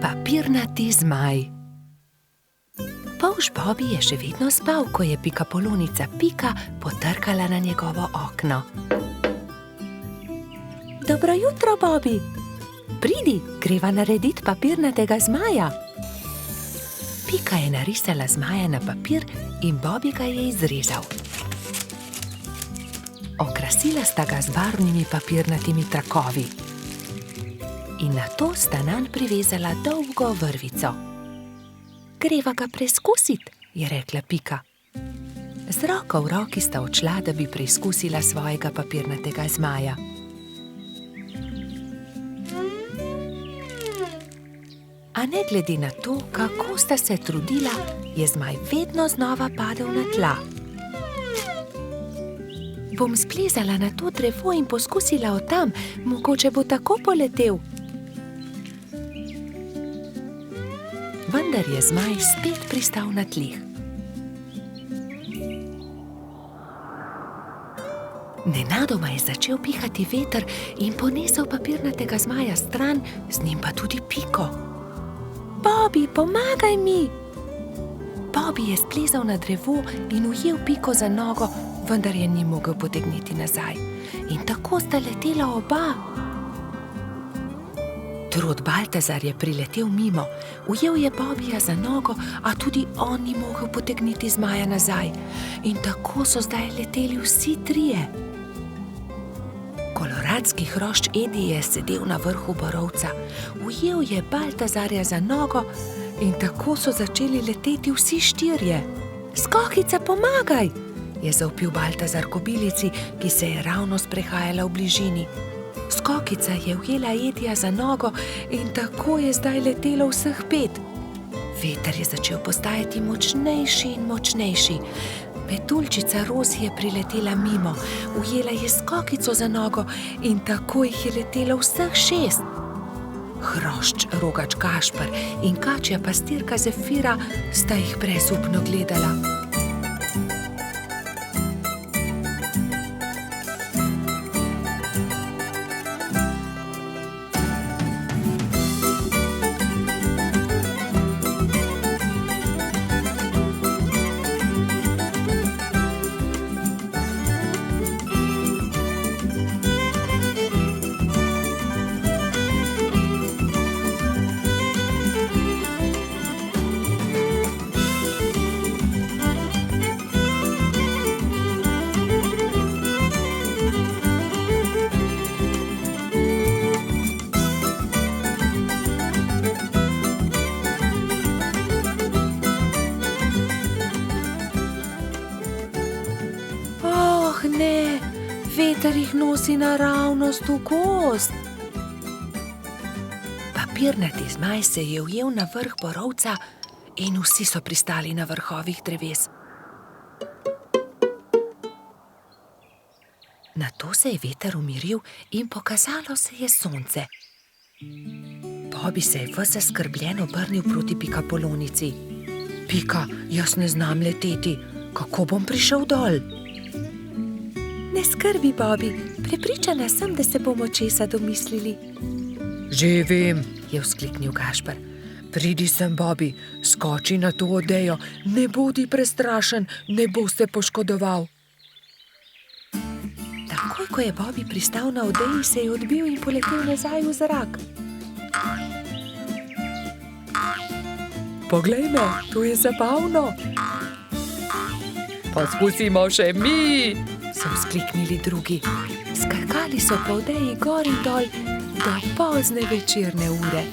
Papirnati zmaj. Polž Bobby je še vedno spal, ko je pikapolonica Pika potrkala na njegovo okno. Dobro jutro, Bobby. Pridi, greva narediti papirnatega zmaja. Pika je narisala zmaja na papir in Bobby ga je izrezal. Okrasila sta ga z barvnimi papirnatimi trakovi. In nato sta nanj privezala dolgo vrvico. Greva ga preizkusit, je rekla Pika. Z roko v roki sta odšla, da bi preizkusila svojega papirnatega zmaja. A ne glede na to, kako sta se trudila, je zmaj vedno znova padel na tla. Bom splezala na to drevo in poskusila od tam, mogoče bo tako poletel. Vendar je zmaj spet pristal na tleh. Nenadoma je začel pihati veter in ponesel papirnatega zmaja stran, z njim pa tudi Piko. Bobby, pomagaj mi! Bobby je splezal na drevo in ujel Piko za nogo, vendar je ni mogel potegniti nazaj. In tako sta letela oba. Trud Baltazar je priletel mimo, ujel je Bobbyja za nogo, a tudi on ni mogel potegniti zmaja nazaj. In tako so zdaj leteli vsi trije. Koloradski hrošč Edi je sedel na vrhu borovca, ujel je Baltazarja za nogo in tako so začeli leteti vsi štirje. Skokica, pomagaj! Je zavpil Baltazar kobilici, ki se je ravno sprehajala v bližini. Skokica je ujela Edija za nogo in tako je zdaj letelo vseh 5. Veter je začel postajati močnejši in močnejši. Metuljčica Rozi je priletela mimo, ujela je Skokico za nogo in tako jih je letelo vseh 6. Hrošč Rogač Gašper in kačja pastirka Zefira sta jih brezupno gledala. Ne, veter jih nosi naravnost v gozd. Papirnati zmaj se je ujel na vrh borovca in vsi so pristali na vrhovih dreves. Nato se je veter umiril in pokazalo se je sonce. Bobby se je ves zaskrbljen obrnil proti pikapolonici. Pika, jaz ne znam leteti, kako bom prišel dol? Ne skrbi, Bobby, prepričana sem, da se bomo česa domislili. Že vem, je vzkliknil Gašper. Pridi sem, Bobby, skoči na to odejo, ne bodi prestrašen, ne bo se poškodoval. Takoj, ko je Bobby pristal na odeji, se je odbil in poletel nazaj v zrak. Poglej me, to je zabavno. Poskusimo še mi, so vzkliknili drugi. Skakali so po odeji gor in dol do pozne večerne ure.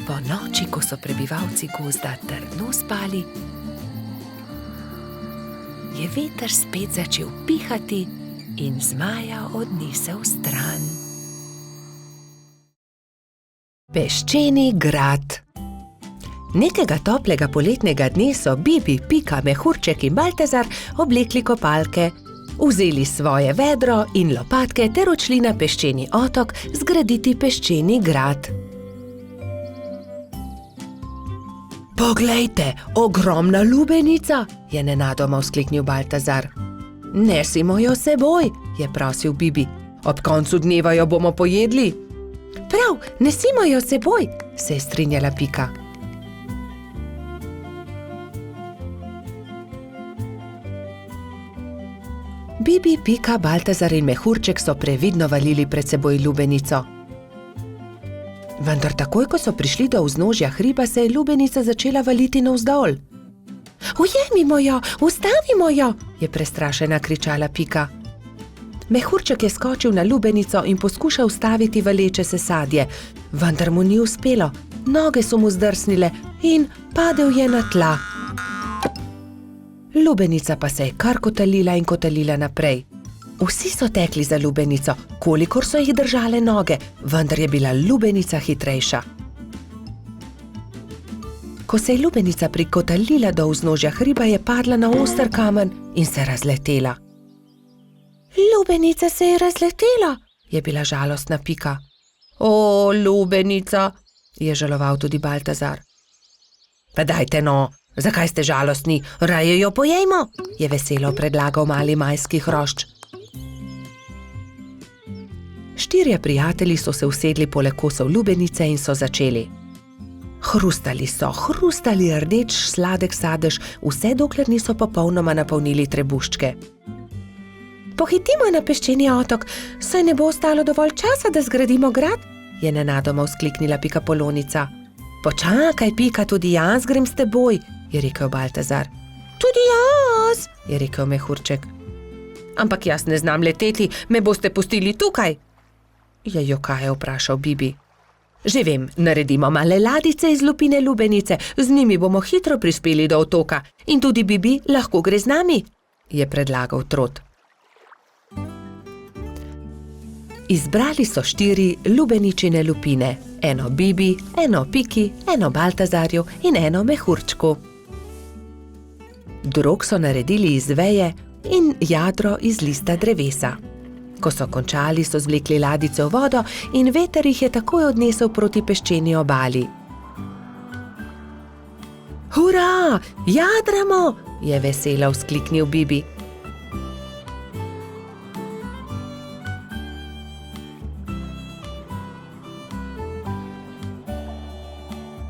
Po noči, ko so prebivalci gozda trdno spali, je veter spet začel pihati in zmaja odnesel stran. Peščeni grad. Nekega toplega poletnega dne so Bibi, Pika, Mehurček in Baltazar oblekli kopalke, vzeli svoje vedro in lopatke ter odšli na peščeni otok zgraditi peščeni grad. Poglejte, ogromna lubenica, je nenadoma vzkliknil Baltazar. Nesimo jo seboj, je prosil Bibi. Ob koncu dneva jo bomo pojedli. Prav, nesimo jo seboj, se je strinjala Pika. Bibi, Pika, Baltazar in Mehurček so previdno valili pred seboj lubenico. Vendar takoj, ko so prišli do vznožja hriba, se je lubenica začela valiti navzdol. Ujemimo jo, ustavimo jo, je prestrašena kričala Pika. Mehurček je skočil na lubenico in poskušal ustaviti valeče se sadje, vendar mu ni uspelo. Noge so mu zdrsnile in padel je na tla. Lubenica pa se je kar kotalila in kotalila naprej. Vsi so tekli za lubenico, kolikor so jih držale noge, vendar je bila lubenica hitrejša. Ko se je lubenica prikotalila do vznožja hriba, je padla na oster kamen in se razletela. Lubenica se je razletela, je bila žalostna Pika. O, lubenica, je žaloval tudi Baltazar. Pa dajte no, zakaj ste žalostni, raje jo pojejmo, je veselo predlagal mali majski hrošč. Štirje prijatelji so se usedli poleg kosov lubenice in so začeli. Hrustali rdeč sladek sadež, vse dokler niso popolnoma napolnili trebuščke. Pohitimo na peščeni otok, saj ne bo ostalo dovolj časa, da zgradimo grad, je nenadoma vzkliknila Pikapolonica. Počakaj, Pika, tudi jaz grem s teboj, je rekel Baltazar. Tudi jaz, je rekel Mehurček. Ampak jaz ne znam leteti, me boste pustili tukaj, je jokaje vprašal Bibi. Že vem, naredimo male ladice iz lupine lubenice, z njimi bomo hitro prispeli do otoka in tudi Bibi lahko gre z nami, je predlagal Trot. Izbrali so 4 lubeničine lupine, eno Bibi, eno Piki, eno Baltazarju in eno Mehurčku. Drog so naredili iz veje in jadro iz lista drevesa. Ko so končali, so zvlekli ladice v vodo in veter jih je takoj odnesel proti peščeni obali. Hurra, jadramo, je veselo vzkliknil Bibi.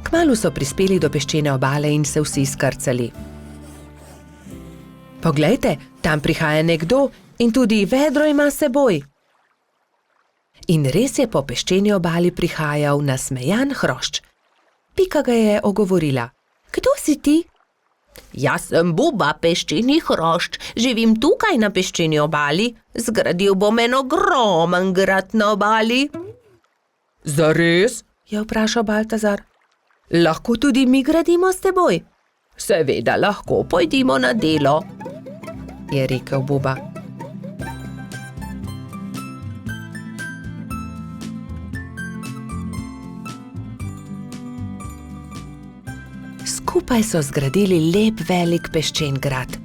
Kmalu so prispeli do peščene obale in se vsi skrcali. Poglejte, tam prihaja nekdo in tudi vedro ima s seboj. In res je po peščeni obali prihajal nasmejan hrošč. Pika ga je ogovorila. Kdo si ti? Jaz sem Buba, peščeni hrošč, živim tukaj na peščeni obali, zgradil bom en ogromen grad na obali. Zares? Je vprašal Baltazar. Lahko tudi mi gradimo s teboj? Seveda lahko, pojdimo na delo, je rekel Buba. Skupaj so zgradili lep velik peščen grad.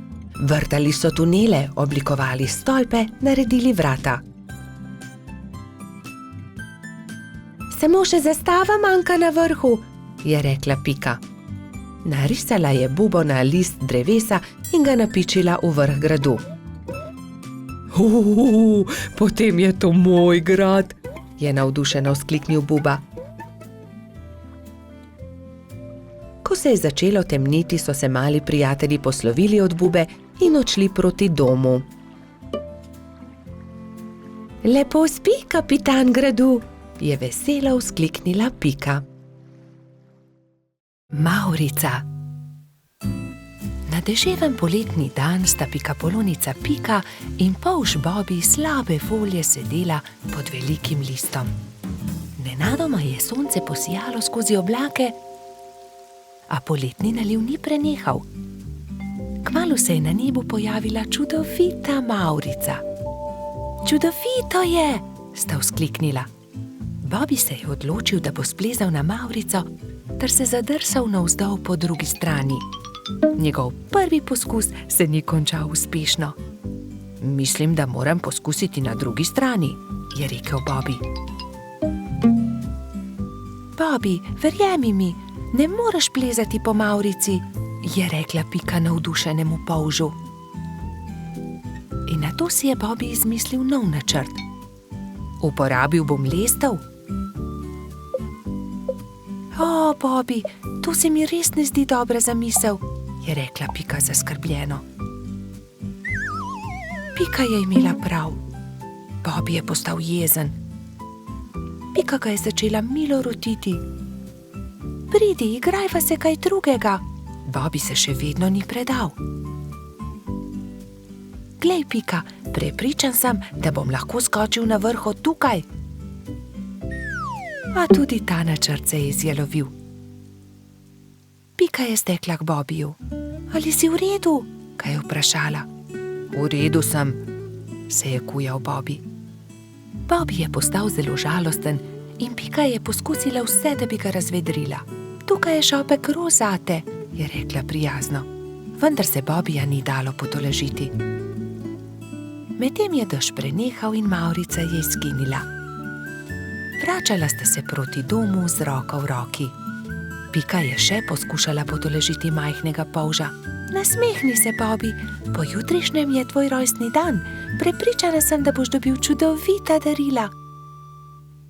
Vrtali so tunele, oblikovali stolpe, naredili vrata. Samo še zastava manjka na vrhu, je rekla Pika. Narisala je Bubo na list drevesa in ga napičila v vrh gradu. Potem je to moj grad, je navdušeno vzkliknil Buba. Ko se je začelo temniti, so se mali prijatelji poslovili od Bube in odšli proti domu. Lepo spi, kapitan gradu, je veselo vzkliknila Pika. Mavrica. Na deževen poletni dan sta Pikapolonica Pika in polž Bobi slabe volje sedela pod velikim listom. Nenadoma je sonce posijalo skozi oblake, a poletni naliv ni prenehal. Kmalu se je na nebu pojavila čudovita Mavrica. Čudovito je, sta vzkliknila. Bobi se je odločil, da bo splezal na Mavrico, ter se zadrsal navzdol po drugi strani. Njegov prvi poskus se ni končal uspešno. Mislim, da moram poskusiti na drugi strani, je rekel Bobi. Bobi, verjemi mi, Ne moreš plezati po mavrici, je rekla Pika navdušenemu polžu. In nato si je Bobby izmislil nov načrt. Uporabil bom lestev. O, Bobby, to se mi res ne zdi dobra zamisel, je rekla Pika zaskrbljeno. Pika je imela prav. Bobby je postal jezen. Pika ga je začela milo rotiti. Pridi, igrajva se kaj drugega. Bobby se še vedno ni predal. Glej, Pika, prepričan sem, da bom lahko skočil na vrh od tukaj. A tudi ta načrt se je izjalovil. Pika je stekla k Bobbyju. Ali si v redu? Kaj je vprašala. V redu sem, se je kujal Bobby. Bobby je postal zelo žalosten in Pika je poskusila vse, da bi ga razvedrila. Tukaj je šopek rož zate, je rekla prijazno. Vendar se Bobbyja ni dalo potolažiti. Medtem je dež prenehal in mavrica je izginila. Vračala sta se proti domu z roko v roki. Pika je še poskušala potolažiti majhnega polža. Nasmehni se, Bobby, pojutrišnjem je tvoj rojstni dan. Prepričana sem, da boš dobil čudovita darila.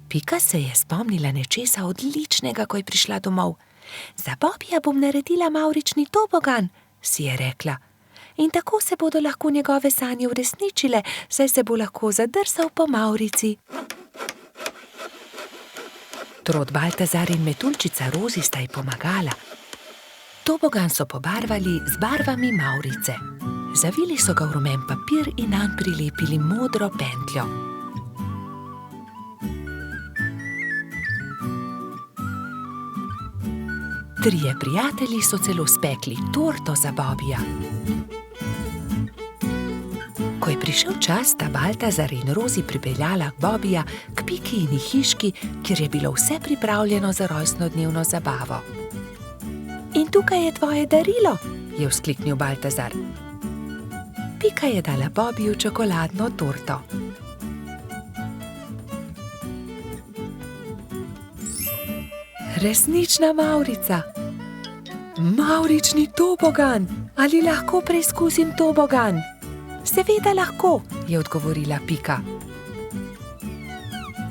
Pika se je spomnila nečesa odličnega, ko je prišla domov. Za Bobbyja bom naredila mavrični tobogan, si je rekla. In tako se bodo lahko njegove sanje uresničile, saj se bo lahko zadrsal po mavrici. Trod Baltazar in metuljčica Rozi sta ji pomagala. Tobogan so pobarvali z barvami mavrice. Zavili so ga v rumen papir in nanj prilepili modro pentljo. Trije prijatelji so celo spekli torto za Bobbyja. Ko je prišel čas, sta Baltazar in Rozi pripeljala Bobbyja k Pikini hiški, kjer je bilo vse pripravljeno za rojstnodnevno zabavo. In tukaj je tvoje darilo, je vzkliknil Baltazar. Pika je dala Bobbyju čokoladno torto. Resnična mavrica. Mavrični tobogan. Ali lahko preizkusim tobogan? Seveda lahko, je odgovorila Pika.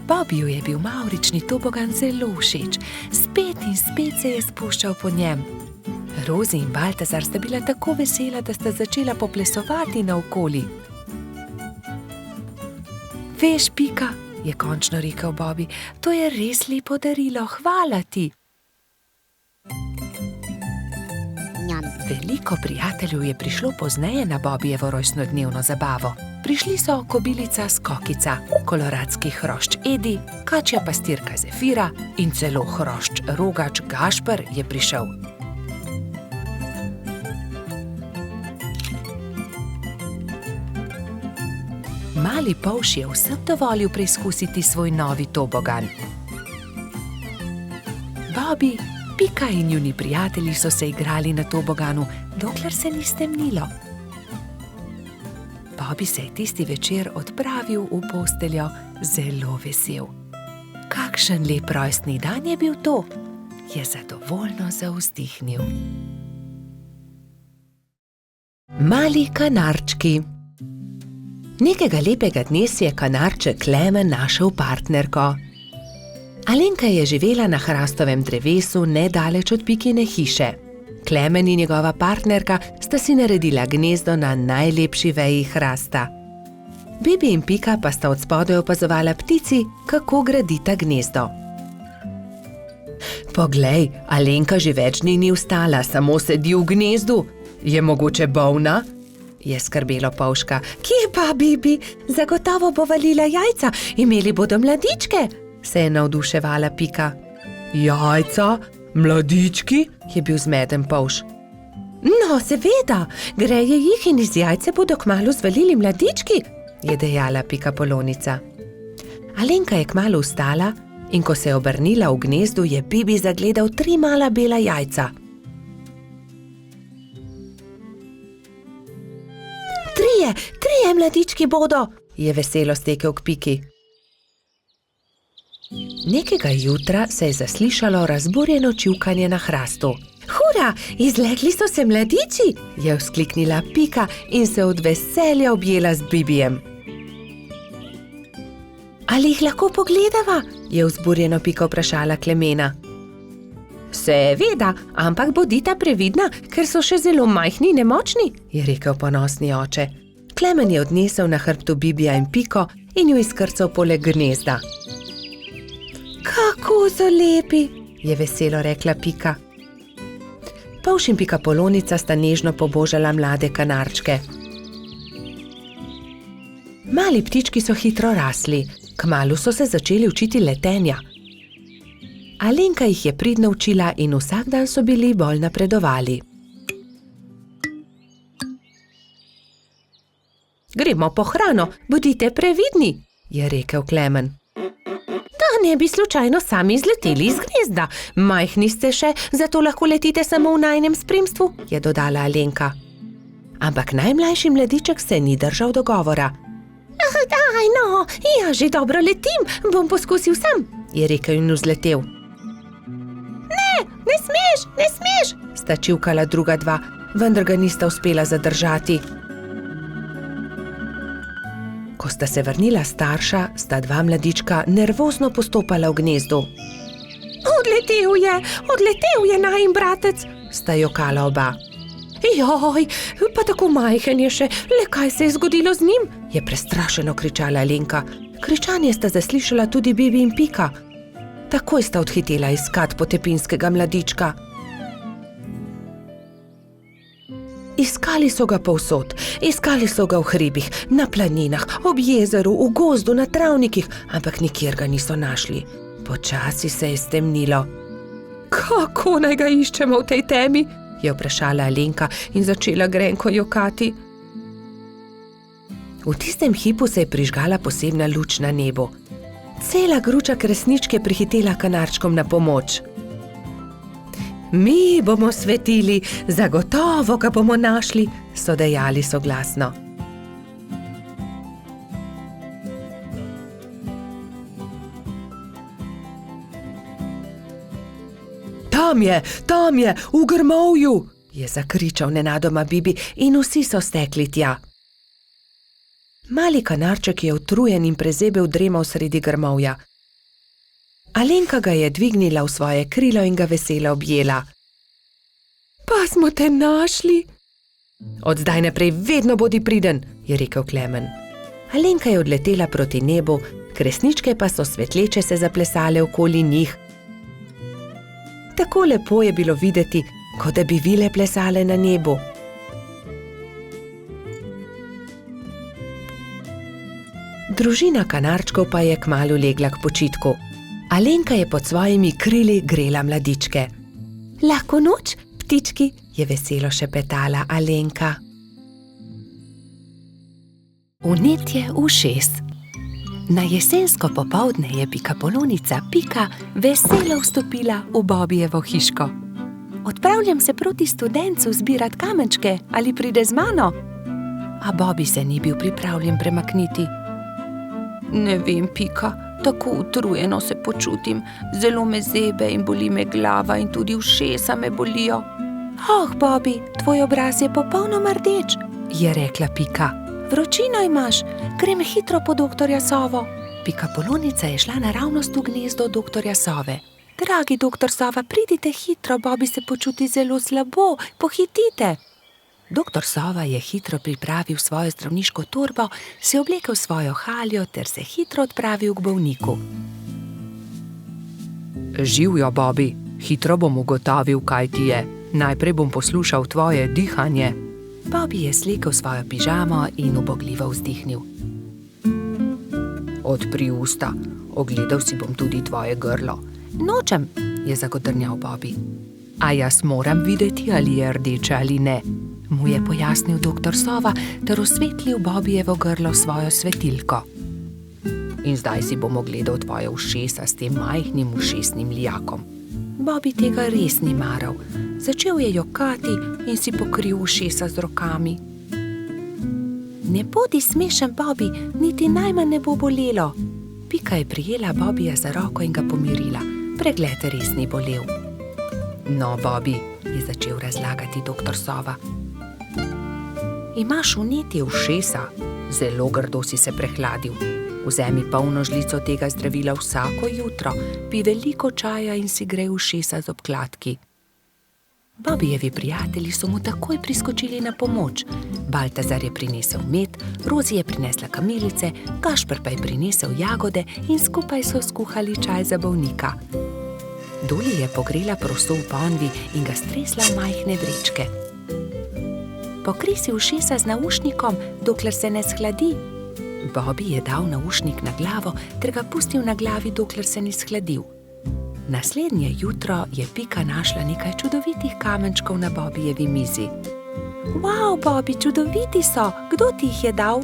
Bobbyju je bil mavrični tobogan zelo všeč. Spet in spet se je spuščal po njem. Rozi in Baltazar sta bila tako vesela, da sta začela poplesovati naokoli. Veš, Pika, je končno rekel Bobby, to je res lepo darilo, hvala ti. Veliko prijateljev je prišlo pozneje na Bobbyjevo rojstnodnevno zabavo. Prišli so kobilica Skokica, koloradski hrošč Edi, kačja pastirka Zefira in celo hrošč Rogač Gašper je prišel. Mali polž je vsem dovolil preizkusiti svoj novi tobogan. Bobby, Pika in njuni prijatelji so se igrali na toboganu, dokler se ni stemnilo. Bobby se je tisti večer odpravil v posteljo zelo vesel. Kakšen lep rojstni dan je bil to, je zadovoljno zavzdihnil. Mali kanarčki. Nekega lepega dne si je kanarček Klemen našel partnerko. Alenka je živela na hrastovem drevesu nedaleč od Pikine hiše. Klemen in njegova partnerka sta si naredila gnezdo na najlepši veji hrasta. Bibi in Pika pa sta od spodaj opazovala ptici, kako gradita gnezdo. Poglej, Alenka že več dni ni vstala, samo sedi v gnezdu. Je mogoče bolna? Je skrbelo polžka. Kje pa, Bibi? Zagotovo bo valila jajca, imeli bodo mladičke, se je navduševala Pika. Jajca? Mladički? Je bil zmeden polž. No, seveda, greje jih in iz jajce bodo kmalu zvalili mladički, je dejala Pika Polonica. Alenka je kmalu vstala in ko se je obrnila v gnezdu, je Bibi zagledal 3 mala bela jajca. Trije mladički bodo, je veselo stekel k Piki. Nekega jutra se je zaslišalo razburjeno čivkanje na hrastu. Hura, izlegli so se mladiči, je vzkliknila Pika in se od veselja objela z Bibijem. Ali jih lahko pogledava? Je vzburjeno Pika vprašala Klemena. Seveda, ampak bodita previdna, ker so še zelo majhni in nemočni, je rekel ponosni oče. Klemen je odnesel na hrbtu Bibija in Piko in jo izkrcal poleg gnezda. Kako so lepi, je veselo rekla Pika. Polž in Pikapolonica sta nežno pobožala mlade kanarčke. Mali ptički so hitro rasli, kmalu so se začeli učiti letenja. Alenka jih je pridno učila in vsak dan so bili bolj napredovali. Gremo po hrano, bodite previdni, je rekel Klemen. Da ne bi slučajno sami izleteli iz gnezda. Majhni ste še, zato lahko letite samo v najinem spremstvu, je dodala Alenka. Ampak najmlajši mladiček se ni držal dogovora. Daj no, ja že dobro letim, bom poskusil sam, je rekel in vzletel. Ne smeš, sta čivkala druga dva, vendar ga nista uspela zadržati. Ko sta se vrnila starša, sta dva mladička nervozno postopala v gnezdu. Odletel je najin bratec, sta jokala oba. Joj, pa tako majhen je še, le kaj se je zgodilo z njim, je prestrašeno kričala Alenka. Kričanje sta zaslišala tudi Bibi in Pika. Takoj sta odhitela iskat potepinskega mladička. Iskali so ga povsod, iskali so ga v hribih, na planinah, ob jezeru, v gozdu, na travnikih, ampak nikjer ga niso našli. Počasi se je stemnilo. Kako naj ga iščemo v tej temi? Je vprašala Alenka in začela grenko jokati. V tistem hipu se je prižgala posebna luč na nebu. Cela gruča kresničk je prihitela kanarčkom na pomoč. Mi bomo svetili, zagotovo ga bomo našli, so dejali soglasno. Tam je, v grmovju, je zakričal nenadoma Bibi in vsi so stekli tja. Mali kanarček je utrujen in prezebel dremal sredi grmovja. Alenka ga je dvignila v svoje krilo in ga veselo objela. Pa smo te našli. Od zdaj naprej vedno bodi priden, je rekel Klemen. Alenka je odletela proti nebu, kresničke pa so svetleče se zaplesale okoli njih. Tako lepo je bilo videti, kot da bi vile plesale na nebu. Družina kanarčkov pa je kmalu legla k počitku. Alenka je pod svojimi krili grela mladičke. Lahko noč, ptički, je veselo šepetala Alenka. Vnetje ušes. Na jesensko popoldne je Pikapolonica Pika veselo vstopila v Bobijevo hiško. Odpravljam se proti studencu zbirat kamenčke, ali pride z mano? A Bobi se ni bil pripravljen premakniti. Ne vem, Pika, tako utrujeno se počutim, zelo me zebe in boli me glava in tudi ušesa me bolijo. Bobi, tvoj obraz je popolnoma rdeč, je rekla Pika. Vročino imaš, grem hitro po doktorja Sovo. Pikapolonica je šla naravnost v gnezdo doktorja Sove. Dragi doktor Sova, pridite hitro, Bobi se počuti zelo slabo, pohitite. Doktor Sova je hitro pripravil svojo zdravniško torbo, se oblekel svojo haljo ter se hitro odpravil k bolniku. Živjo, Bobi, hitro bom ugotovil, kaj ti je. Najprej bom poslušal tvoje dihanje. Bobi je slekel svojo pižamo in ubogljivo vzdihnil. Odpri usta, ogledal si bom tudi tvoje grlo. Nočem, je zagodrnjal Bobi. A jaz moram videti, ali je rdeče ali ne, mu je pojasnil doktor Sova ter osvetlil Bobijevo grlo svojo svetilko. In zdaj si bom ogledal tvoje ušesa s tem majhnim ušesnim lijakom. Bobi tega res ni maral. Začel je jokati in si pokril ušesa z rokami. Ne bodi smešen, Bobi, niti najmanj ne bo bolelo. Pika je prijela Bobija za roko in ga pomirila. Pregled res ni bolel. No, Bobi, je začel razlagati doktor Sova. Imaš vnetje ušesa, zelo grdo si se prehladil. Vzemi polno žlico tega zdravila vsako jutro, pij veliko čaja in si grej ušesa z obkladki. Bobijevi prijatelji so mu takoj priskočili na pomoč. Baltazar je prinesel med, Rozi je prinesla kamilice, Gašper pa je prinesel jagode in skupaj so skuhali čaj za bolnika. Doli je pogrela proso v ponvi in ga stresla v majhne vrečke. Pokrij si ušesa z naušnikom, dokler se ne shladi. Bobi je dal naušnik na glavo ter ga pustil na glavi, dokler se ni shladil. Naslednje jutro je Pika našla nekaj čudovitih kamenčkov na Bobijevi mizi. Wow, Bobi, čudoviti so! Kdo ti jih je dal?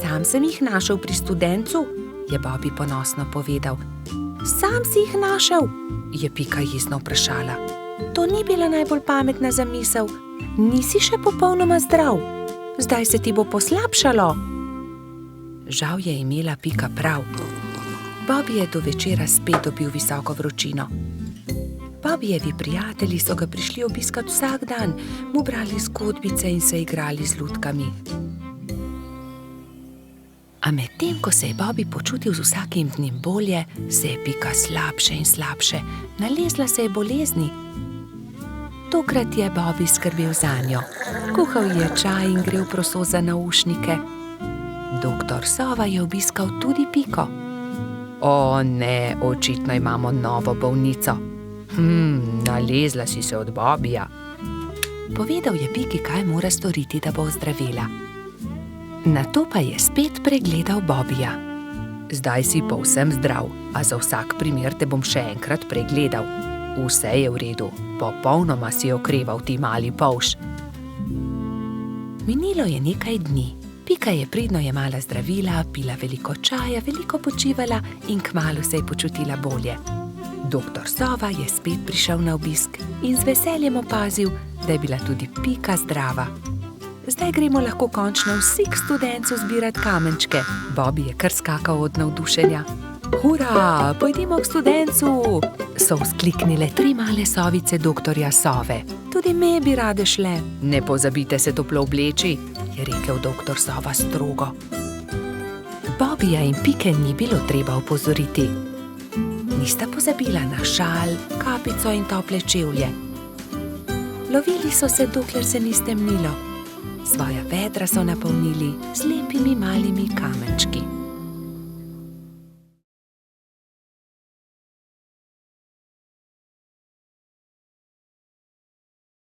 Sam sem jih našel pri studencu, je Bobi ponosno povedal. Sam si jih našel? Je Pika jezno vprašala. To ni bila najbolj pametna zamisel. Nisi še popolnoma zdrav. Zdaj se ti bo poslabšalo. Žal je imela Pika prav. Bobi je do večera spet dobil visoko vročino. Bobijevi prijatelji so ga prišli obiskat vsak dan, mu brali zgodbice in se igrali z lutkami. A medtem, ko se je Bobi počutil z vsakim dnem bolje, se je Pika slabše in slabše. Nalezla se je bolezni. Tokrat je Bobi skrbel zanjo. Kuhal je čaj in grel proso za naušnike. Doktor Sova je obiskal tudi Piko. O ne, očitno imamo novo bolnico. Nalezla si se od Bobija. Povedal je Piki, kaj mora storiti, da bo ozdravela. Nato pa je spet pregledal Bobija. Zdaj si povsem zdrav, a za vsak primer te bom še enkrat pregledal. Vse je v redu, popolnoma si okreval, ti mali polž. Minilo je nekaj dni. Pika je pridno jemala zdravila, pila veliko čaja, veliko počivala in kmalu se je počutila bolje. Doktor Sova je spet prišel na obisk in z veseljem opazil, da je bila tudi Pika zdrava. Zdaj gremo lahko končno vsi k studencu zbirat kamenčke. Bobi je kar skakal od navdušenja. Hura, pojdimo k studencu, so vzkliknile 3 male sovice doktorja Sove. Tudi me bi rade šle. Ne pozabite se toplo obleči, je rekel doktor Sova strogo. Bobija in Pike ni bilo treba opozoriti. Nista pozabila na šal, kapico in tople čevlje. Lovili so se, dokler se ni stemnilo. Svoja vedra so napolnili z lepimi malimi kamenčki.